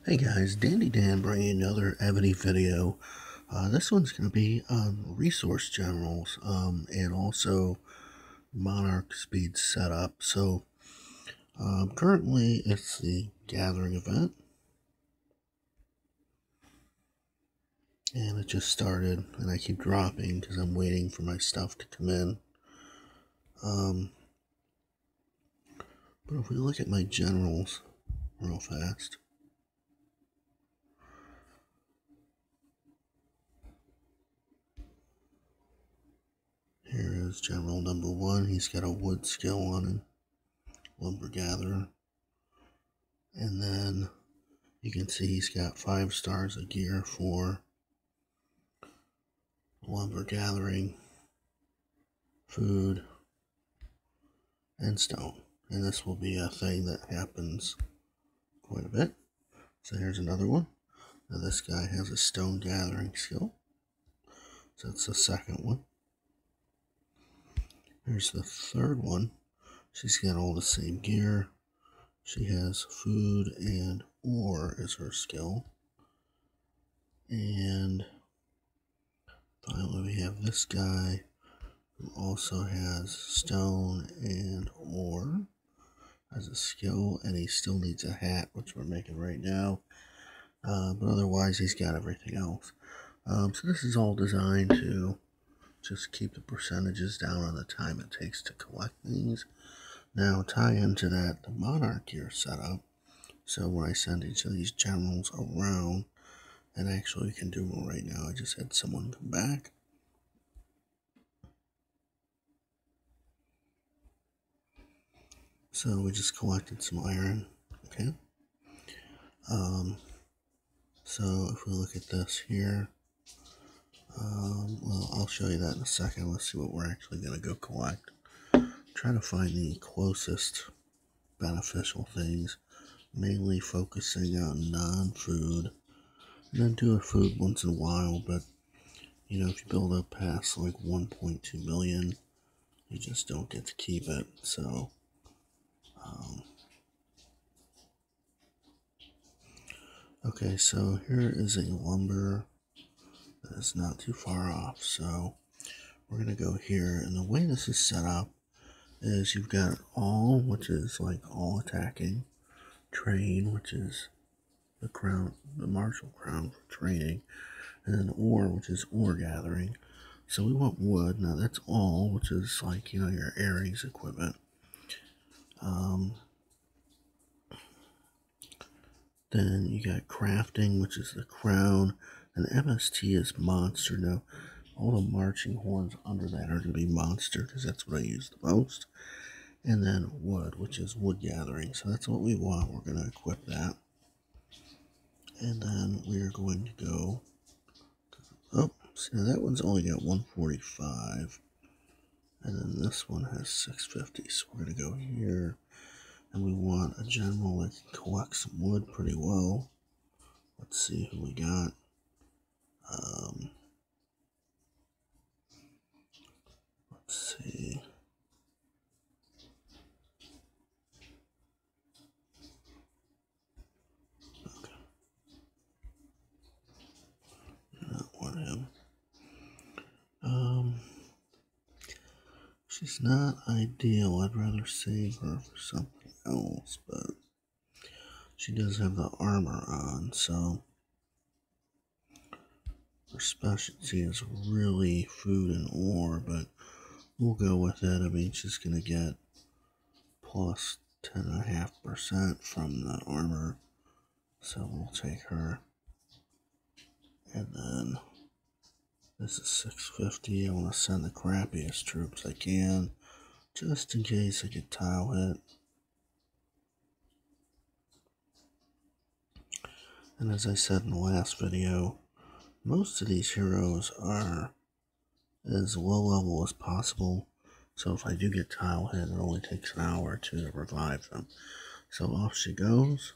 Hey guys, Dandy Dan bringing another EVONY video. This one's going to be on resource generals and also Monarch speed setup. So currently it's the gathering event and it just started and I keep dropping because I'm waiting for my stuff to come in. But if we look at my generals real fast. Here is general number 1. He's got a wood skill on him, lumber gatherer. And then you can see he's got 5 stars of gear for lumber gathering, food, and stone. And this will be a thing that happens quite a bit. So here's another one. Now this guy has a stone gathering skill. So that's the second one. Here's the third one. She's got all the same gear. She has food and ore as her skill. And finally we have this guy who also has stone and ore as a skill, and he still needs a hat, which we're making right now. But otherwise he's got everything else. So this is all designed to just keep the percentages down on the time it takes to collect these. Now tie into that the Monarch gear setup, so when I send each of these generals around, and actually we can do one right now. I just had someone come back. So we just collected some iron, okay? So if we look at this here, well, I'll show you that in a second. Let's see what we're actually going to go collect. Try to find the closest beneficial things, mainly focusing on non-food, and then do a food once in a while, but you know, if you build up past like 1.2 million, you just don't get to keep it. So okay, so here is a lumber that is not too far off. So we're going to go here, and the way this is set up is you've got all, which is like all attacking, train, which is the crown, the martial crown for training, and then ore, which is ore gathering. So we want wood. Now that's all, which is like, you know, your Aries equipment. Then you got crafting, which is the crown, and MST is monster. Now all the marching horns under that are going to be monster because that's what I use the most. And then wood, which is wood gathering. So that's what we want. We're going to equip that. And then we are going to go, oh, see, now that one's only got 145. And then this one has 650. So we're going to go here. And we want a general that can collect some wood pretty well. Let's see who we got. Let's see. Okay. Not want him. She's not ideal. I'd rather save her for something else, but she does have the armor on, so her specialty is really food and ore, but we'll go with it. I mean, she's going to get plus 10.5% from the armor, so we'll take her. And then this is 650. I want to send the crappiest troops I can, just in case I get tile hit. And as I said in the last video, most of these heroes are as low level as possible. So if I do get tile hit, it only takes an hour or two to revive them. So off she goes.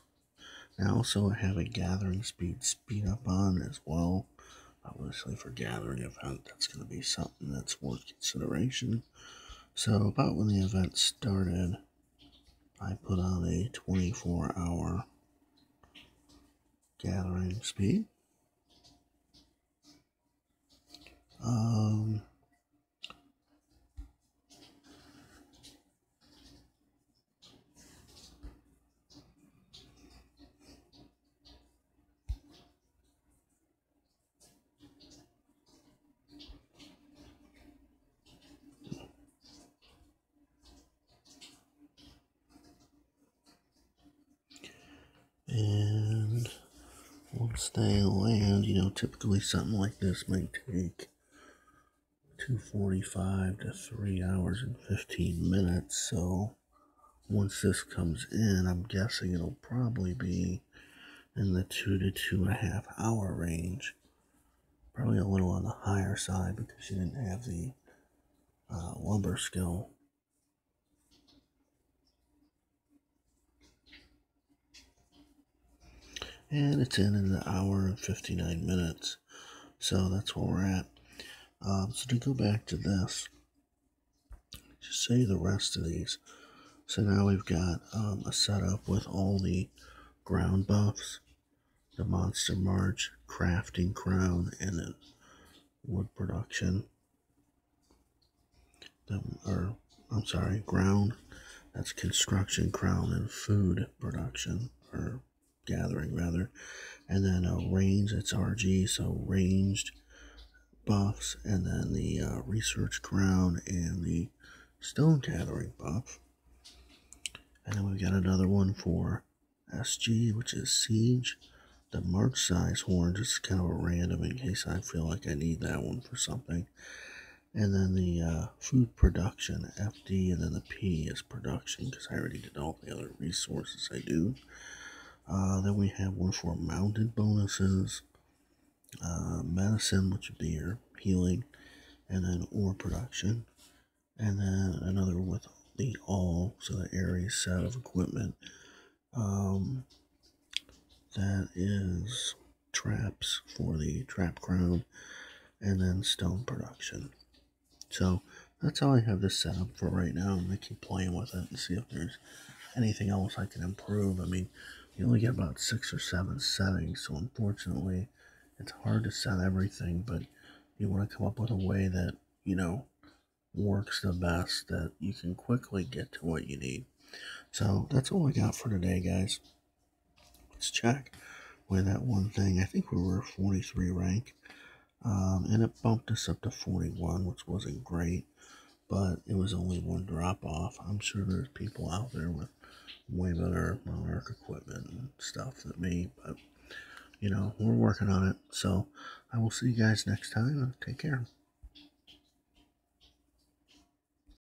Now also I have a gathering speed up on as well. Obviously for gathering event, that's going to be something that's worth consideration. So about when the event started, I put on a 24-hour gathering speed. Um, and once they land, typically something like this might take 2:45 to 3 hours and 15 minutes. So once this comes in, I'm guessing it'll probably be in the 2 to 2.5 hour range. Probably a little on the higher side because you didn't have the lumber skill. And it's in an hour and 59 minutes. So that's where we're at. So to go back to this, just say the rest of these. So now we've got a setup with all the ground buffs, the Monster March, crafting crown, and then wood production. Ground. That's construction crown and food production, or gathering rather. And then range, that's RG, so ranged buffs, and then the research crown and the stone gathering buff. And then we've got another one for SG, which is siege. The march size horn, just kind of a random in case I feel like I need that one for something. And then the food production, FD, and then the P is production because I already did all the other resources I do. Then we have one for mounted bonuses, medicine, which would be your healing, and then ore production. And then another with the all, so the Aries set of equipment. That is traps for the trap crown, and then stone production. So that's all I have this set up for right now. I'm going to keep playing with it and see if there's anything else I can improve. I mean, you only get about 6 or 7 settings, so unfortunately it's hard to set everything, but you want to come up with a way that, works the best, that you can quickly get to what you need. So that's all I got for today, guys. Let's check with that one thing. I think we were 43 rank, and it bumped us up to 41, which wasn't great, but it was only one drop off. I'm sure there's people out there with way better Monarch equipment and stuff than me, but we're working on it. So I will see you guys next time, and take care.